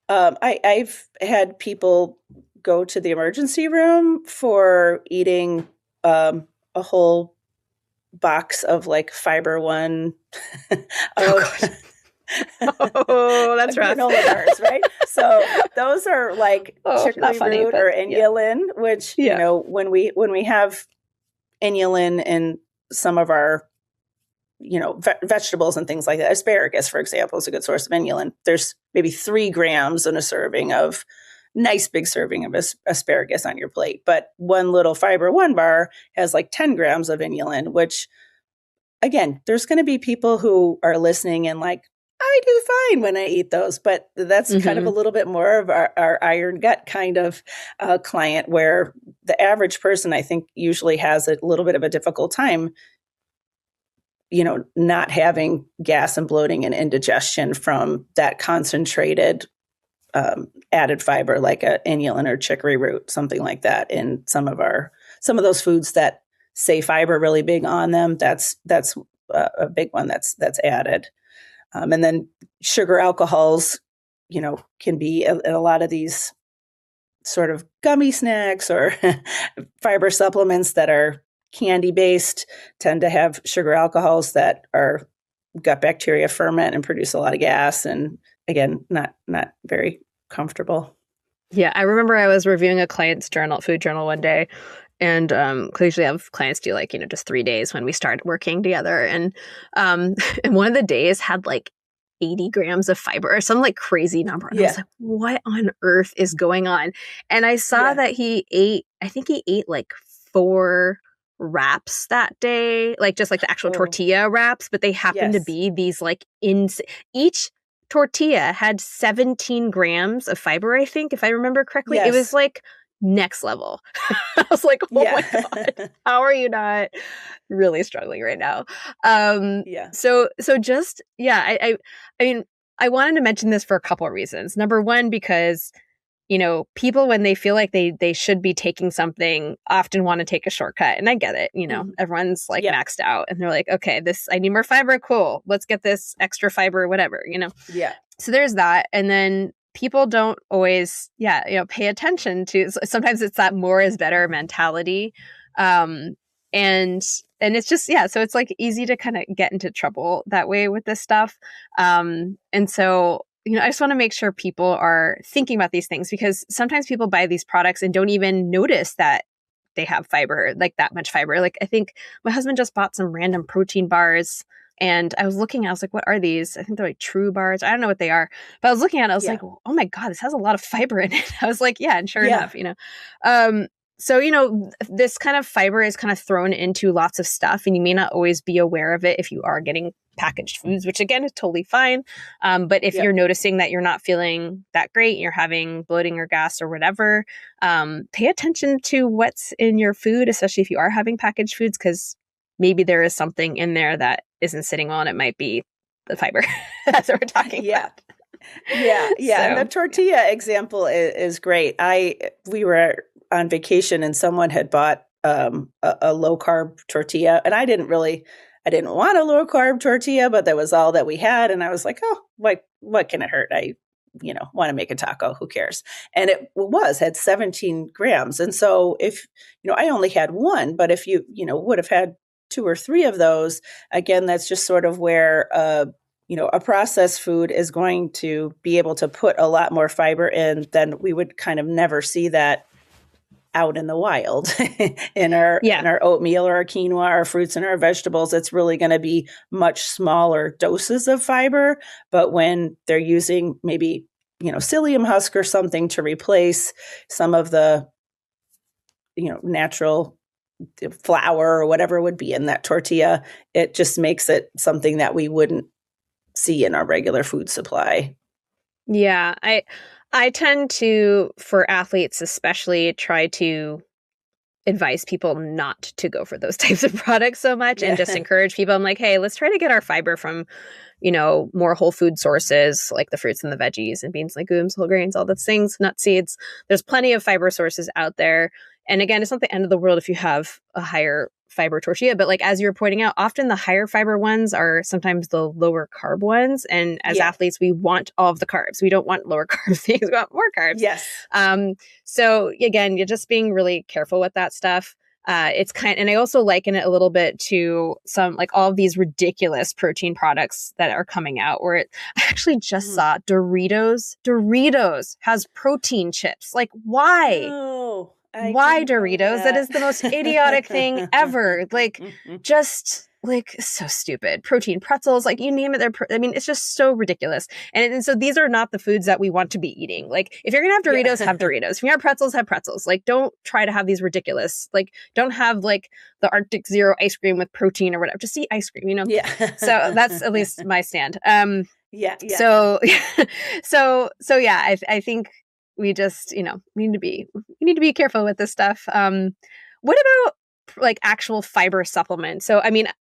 I've had people go to the emergency room for eating a whole box of Fiber One. Oh, that's rough. Granola bars, right? So those are chicory root or inulin, which when we have inulin in some of our vegetables and things like that, asparagus, for example, is a good source of inulin. There's maybe 3 grams in a serving of nice big serving of asparagus on your plate, but one little Fiber One bar has 10 grams of inulin, which again, there's going to be people who are listening and I do fine when I eat those, but that's kind of a little bit more of our iron gut kind of client, where the average person, I think, usually has a little bit of a difficult time, not having gas and bloating and indigestion from that concentrated added fiber, like a inulin or chicory root, something like that, in some of those foods that say fiber really big on them, that's a big one that's added. And then sugar alcohols, can be in a lot of these sort of gummy snacks or fiber supplements that are candy based tend to have sugar alcohols that are gut bacteria ferment and produce a lot of gas. And again, not very comfortable. Yeah, I remember I was reviewing a client's food journal one day, and I usually have clients do just 3 days when we start working together, and and one of the days had 80 grams of fiber or some crazy number, and I was like, what on earth is going on? And I saw that I think he ate 4 wraps that day, just the actual tortilla wraps, but they happened to be these each tortilla had 17 grams of fiber, I think, if I remember correctly. It was next level. I was like, oh my God, how are you not really struggling right now? So just, I mean, I wanted to mention this for a couple of reasons. Number one, because people, when they feel like they should be taking something, often want to take a shortcut. And I get it. Everyone's maxed out and they're like, okay, I need more fiber. Cool. Let's get this extra fiber, whatever, Yeah. So there's that. And then people don't always, pay attention to, sometimes it's that more is better mentality. And it's just, so it's easy to kind of get into trouble that way with this stuff. And so, I just want to make sure people are thinking about these things, because sometimes people buy these products and don't even notice that they have fiber, that much fiber. I think my husband just bought some random protein bars, and I was looking, I was like, what are these? I think they're True bars. I don't know what they are, but I was looking at it, I was like, oh my God, this has a lot of fiber in it. I was like, yeah, and sure enough, So, this kind of fiber is kind of thrown into lots of stuff, and you may not always be aware of it if you are getting packaged foods, which again is totally fine. But if you're noticing that you're not feeling that great, you're having bloating or gas or whatever, pay attention to what's in your food, especially if you are having packaged foods, because maybe there is something in there that isn't sitting well, and it might be the fiber. That's what we're talking about. Yeah. So, and the tortilla example is great. We were on vacation and someone had bought a low carb tortilla, and I didn't want a low carb tortilla, but that was all that we had. And I was like, oh, what can it hurt? I want to make a taco. Who cares? And it had 17 grams. And so if, I only had one, but if you, would have had 2 or 3 of those, again, that's just sort of where, a processed food is going to be able to put a lot more fiber in than we would kind of never see that out in the wild in our oatmeal or our quinoa, our fruits and our vegetables. It's really going to be much smaller doses of fiber. But when they're using maybe, psyllium husk or something to replace some of the, natural flour or whatever would be in that tortilla, it just makes it something that we wouldn't see in our regular food supply. Yeah, I tend to, for athletes especially, try to advise people not to go for those types of products so much, and just encourage people. I'm like, hey, let's try to get our fiber from, more whole food sources, like the fruits and the veggies and beans, legumes, whole grains, all those things, nut seeds. There's plenty of fiber sources out there. And again, it's not the end of the world if you have a higher fiber tortilla, but as you were pointing out, often the higher fiber ones are sometimes the lower carb ones. And as athletes, we want all of the carbs. We don't want lower carb things. We want more carbs. Yes. So again, you're just being really careful with that stuff. And I also liken it a little bit to some, all of these ridiculous protein products that are coming out, I actually just saw Doritos has protein chips. Why? Oh. Why Doritos? That is the most idiotic thing ever. Just so stupid. Protein pretzels, you name it. It's just so ridiculous. And so these are not the foods that we want to be eating. If you're going to have Doritos, have Doritos. If you have pretzels, have pretzels. Don't try to have these ridiculous, don't have the Arctic Zero ice cream with protein or whatever. Just eat ice cream, Yeah. So that's at least my stand. Yeah. So I think we just, we need to be careful with this stuff. What about actual fiber supplements? So,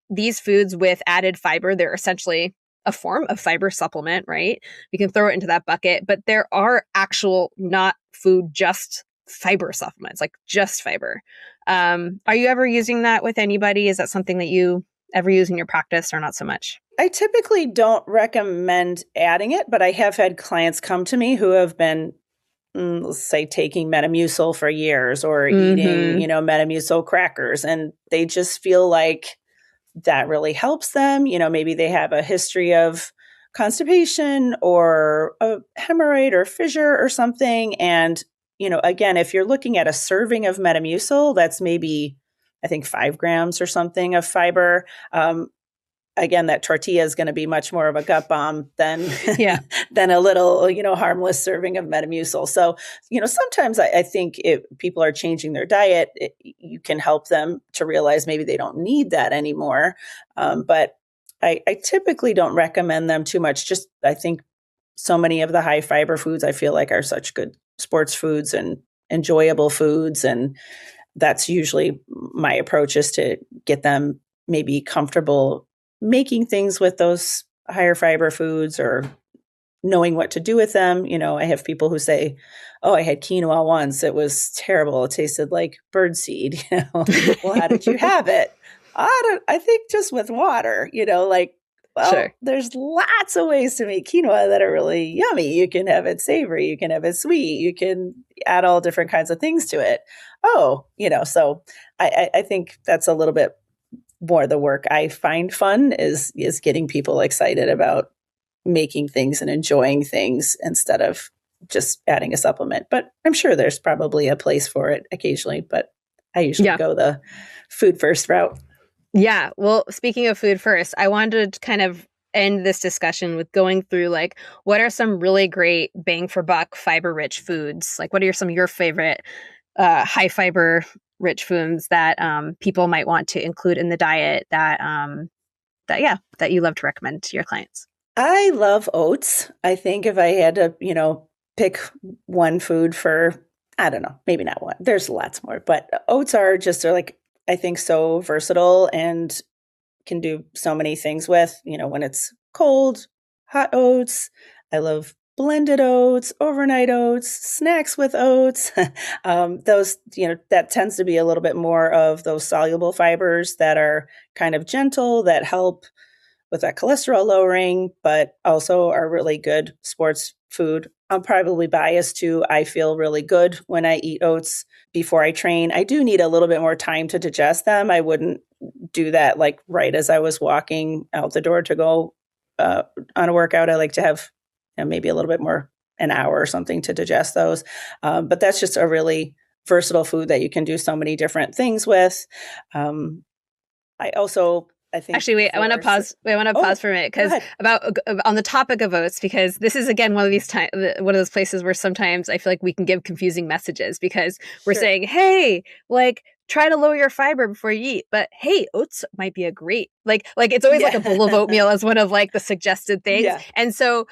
these foods with added fiber, they're essentially a form of fiber supplement, right? We can throw it into that bucket, but there are actual not food, just fiber supplements, just fiber. Are you ever using that with anybody? Is that something that you ever use in your practice or not so much? I typically don't recommend adding it, but I have had clients come to me who have been, let's say, taking Metamucil for years or eating, Metamucil crackers, and they just feel like that really helps them. Maybe they have a history of constipation or a hemorrhoid or fissure or something. And, again, if you're looking at a serving of Metamucil, that's maybe, I think, 5 grams or something of fiber. Again, that tortilla is going to be much more of a gut bomb than than a little, harmless serving of Metamucil. So, sometimes I think if people are changing their diet, you can help them to realize maybe they don't need that anymore. But I typically don't recommend them too much. Just, I think so many of the high fiber foods I feel like are such good sports foods and enjoyable foods. And that's usually my approach, is to get them maybe comfortable making things with those higher fiber foods or knowing what to do with them. I have people who say, oh, I had quinoa once. It was terrible. It tasted like birdseed. Well, how did you have it? I think just with water, Sure. There's lots of ways to make quinoa that are really yummy. You can have it savory. You can have it sweet. You can add all different kinds of things to it. So I think that's a little bit more the work I find fun is getting people excited about making things and enjoying things instead of just adding a supplement. But I'm sure there's probably a place for it occasionally, but I usually go the food first route. Yeah. Well, speaking of food first, I wanted to kind of end this discussion with going through what are some really great bang for buck fiber rich foods? What are some of your favorite high fiber rich foods that people might want to include in the diet that you love to recommend to your clients? I love oats. I think if I had to, pick one food for, I don't know, maybe not one. There's lots more, but oats are I think so versatile and can do so many things with, when it's cold, hot oats. I love blended oats, overnight oats, snacks with oats. Those, that tends to be a little bit more of those soluble fibers that are kind of gentle, that help with that cholesterol lowering, but also are really good sports food. I'm probably biased too. I feel really good when I eat oats before I train. I do need a little bit more time to digest them. I wouldn't do that right as I was walking out the door to go on a workout. I like to have maybe a little bit more, an hour or something to digest those. But that's just a really versatile food that you can do so many different things with. I think actually, wait, I want to pause. I want to pause for a minute because on the topic of oats, because this is again one of those places where sometimes I feel like we can give confusing messages because we're saying, hey, try to lower your fiber before you eat, but hey, oats might be a great it's always a bowl of oatmeal as one of the suggested things, and so.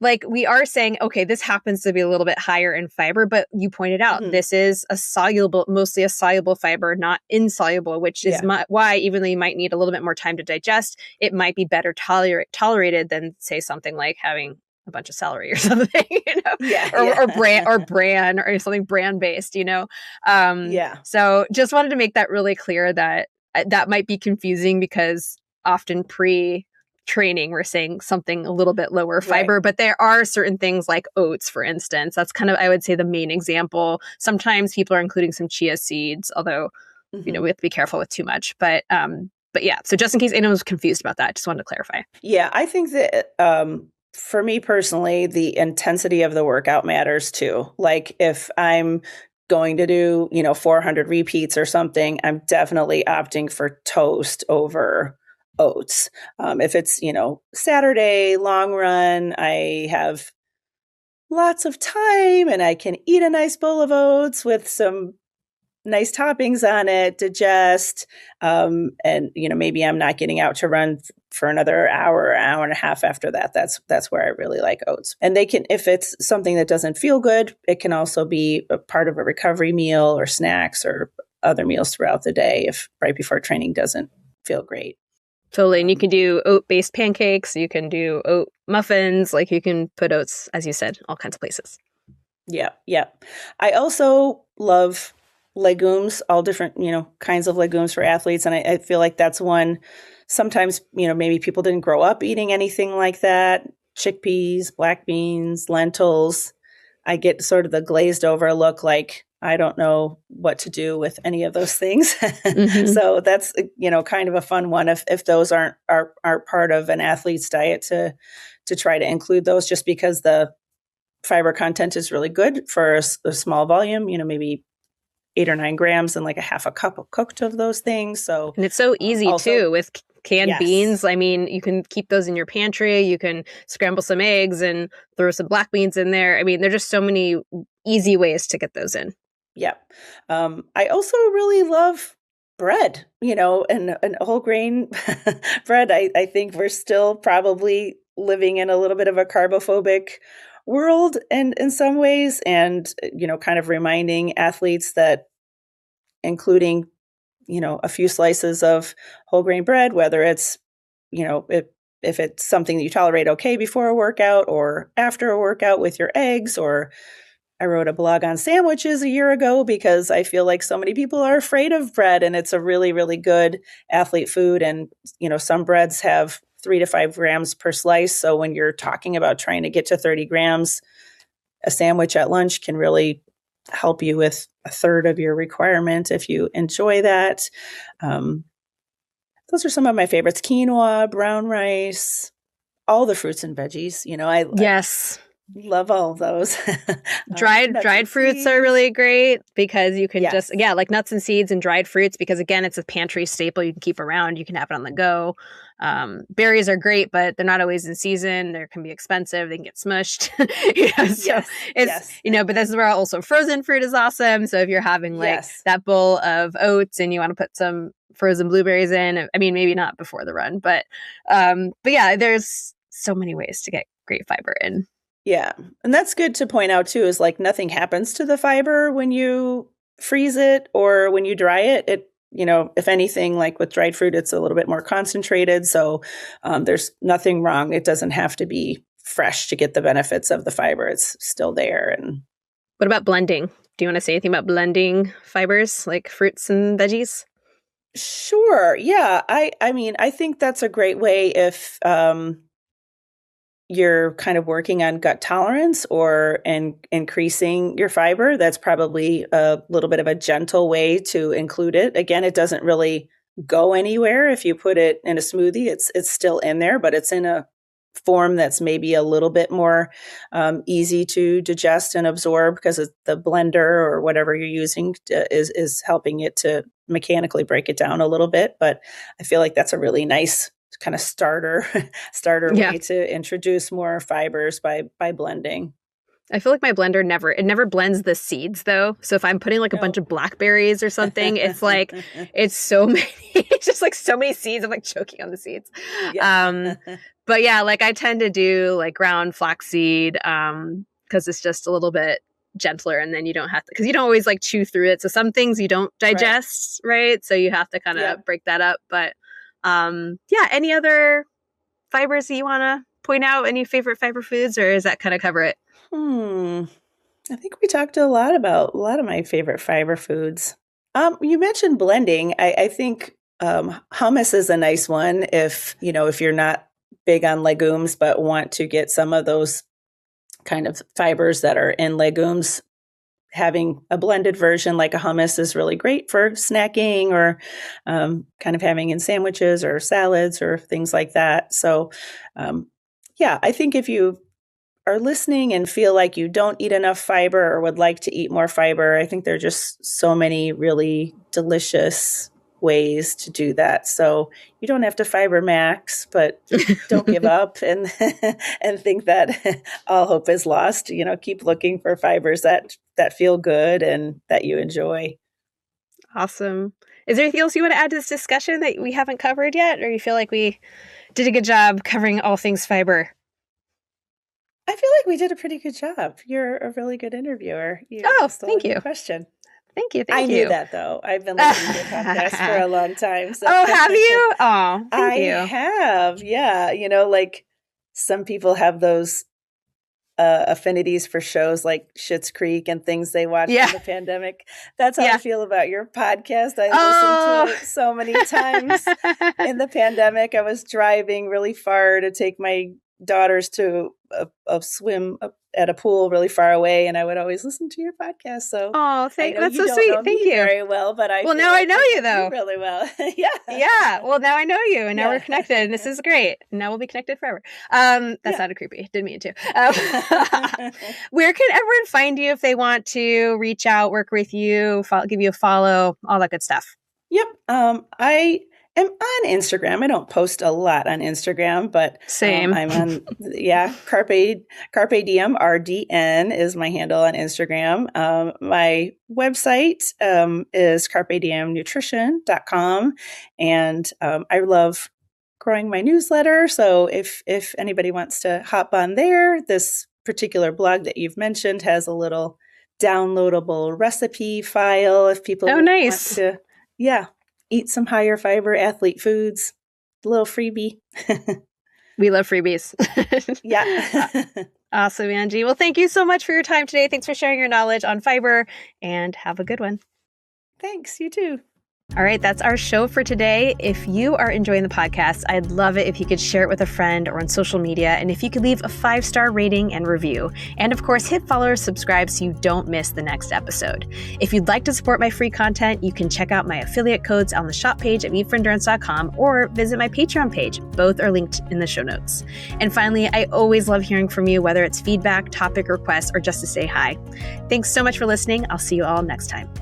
We are saying, okay, this happens to be a little bit higher in fiber, but you pointed out this is mostly a soluble fiber, not insoluble, which is why even though you might need a little bit more time to digest, it might be better tolerated than say something like having a bunch of celery or something, or bran or something bran based, So just wanted to make that really clear that might be confusing because often training we're saying something a little bit lower fiber, but there are certain things like oats, for instance. That's kind of, I would say, the main example. Sometimes people are including some chia seeds, although we have to be careful with too much. But yeah, so just in case anyone was confused about that, just wanted to clarify. Yeah, I think that for me personally, the intensity of the workout matters too. If I'm going to do 400 repeats or something, I'm definitely opting for toast over oats. If it's, Saturday, long run, I have lots of time and I can eat a nice bowl of oats with some nice toppings on it, digest, and, maybe I'm not getting out to run for another hour and a half after that. That's where I really like oats. And they can, if it's something that doesn't feel good, it can also be a part of a recovery meal or snacks or other meals throughout the day if right before training doesn't feel great. Totally. And you can do oat-based pancakes. You can do oat muffins. You can put oats, as you said, all kinds of places. Yeah. Yeah. I also love legumes, all different, kinds of legumes for athletes. And I feel like that's one, sometimes, maybe people didn't grow up eating anything like that. Chickpeas, black beans, lentils. I get sort of the glazed over look, like I don't know what to do with any of those things. Mm-hmm. So that's, kind of a fun one if those aren't part of an athlete's diet, to try to include those, just because the fiber content is really good for a small volume, maybe 8 or 9 grams and like a half a cup of cooked of those things. So, and it's so easy also, too with canned yes. beans. I mean, you can keep those in your pantry. You can scramble some eggs and throw some black beans in there. I mean, there's just so many easy ways to get those in. Yeah. I also really love bread, and whole grain bread. I think we're still probably living in a little bit of a carbophobic world and in some ways, and, kind of reminding athletes that including, a few slices of whole grain bread, whether it's, if it's something that you tolerate okay before a workout or after a workout with your eggs. Or I wrote a blog on sandwiches a year ago because I feel like so many people are afraid of bread, and it's a really, really good athlete food. And, some breads have 3 to 5 grams per slice. So when you're talking about trying to get to 30 grams, a sandwich at lunch can really help you with a third of your requirement if you enjoy that. Those are some of my favorites: quinoa, brown rice, all the fruits and veggies. Yes. Love all of those. Dried fruits are really great because you can Yes. like nuts and seeds and dried fruits, because again, it's a pantry staple you can keep around. You can have it on the go. Berries are great, but they're not always in season. They can be expensive. They can get smushed. So it's, but this is where also frozen fruit is awesome. So if you're having like that bowl of oats and you want to put some frozen blueberries in, I mean, maybe not before the run, but yeah, there's so many ways to get great fiber in. Yeah. And that's good to point out too, is like nothing happens to the fiber when you freeze it or when you dry it. If anything, like with dried fruit, it's a little bit more concentrated. So there's nothing wrong. It doesn't have to be fresh to get the benefits of the fiber. It's still there. And what about blending? Do you want to say anything about blending fibers like fruits and veggies? Sure. Yeah. I mean, I think that's a great way if you're kind of working on gut tolerance or increasing your fiber. That's probably a little bit of a gentle way to include it. Again, it doesn't really go anywhere. If you put it in a smoothie, it's still in there, but it's in a form that's maybe a little bit more easy to digest and absorb, because the blender or whatever you're using is helping it to mechanically break it down a little bit. But I feel like that's a really nice kind of starter way to introduce more fibers by blending. I feel like my blender never blends the seeds though. So if I'm putting like a bunch of blackberries or something, it's like, it's so many, it's just like so many seeds. I'm like choking on the seeds. Yeah. But yeah, like I tend to do like ground flaxseed because it's just a little bit gentler, and then you don't have to, because you don't always like chew through it. So some things you don't digest, right? So you have to kind of break that up. But yeah, any other fibers that you want to point out? Any favorite fiber foods, or does that kind of cover it? I think we talked a lot about a lot of my favorite fiber foods. You mentioned blending. I think hummus is a nice one if you're not big on legumes but want to get some of those kind of fibers that are in legumes. Having a blended version like a hummus is really great for snacking or kind of having in sandwiches or salads or things like that. So yeah, I think if you are listening and feel like you don't eat enough fiber or would like to eat more fiber, I think there are just so many really delicious ways to do that. So you don't have to fiber max, but don't give up and think that all hope is lost. Keep looking for fibers that feel good and that you enjoy. Awesome. Is there anything else you want to add to this discussion that we haven't covered yet, or you feel like we did a good job covering all things fiber? I feel like we did a pretty good job. You're a really good interviewer. Thank you. Question. Thank you. I knew that though. I've been listening to your podcast for a long time. So. Oh, have you? Oh, thank you. I have. Yeah. Like some people have those affinities for shows like Schitt's Creek and things they watched in the pandemic. That's how I feel about your podcast. I listened to it so many times in the pandemic. I was driving really far to take my daughters to a swim at a pool really far away, and I would always listen to your podcast. So, that's so sweet. Thank you. Very well, but now I know you though really well. Yeah. Well, now I know you, and now we're connected, and this is great. Now we'll be connected forever. That sounded creepy. Didn't mean to. Where can everyone find you if they want to reach out, work with you, give you a follow, all that good stuff? Yep. I am on Instagram. I don't post a lot on Instagram, but same. I'm on, Carpe Diem, RDN is my handle on Instagram. My website is carpediemnutrition.com. And I love growing my newsletter. So if anybody wants to hop on there, this particular blog that you've mentioned has a little downloadable recipe file if people want to, eat some higher fiber athlete foods. A little freebie. We love freebies. Yeah. Awesome, Angie. Well, thank you so much for your time today. Thanks for sharing your knowledge on fiber, and have a good one. Thanks. You too. All right, that's our show for today. If you are enjoying the podcast, I'd love it if you could share it with a friend or on social media, and if you could leave a 5-star rating and review. And of course, hit follow or subscribe so you don't miss the next episode. If you'd like to support my free content, you can check out my affiliate codes on the shop page at meetforendurance.com or visit my Patreon page. Both are linked in the show notes. And finally, I always love hearing from you, whether it's feedback, topic requests, or just to say hi. Thanks so much for listening. I'll see you all next time.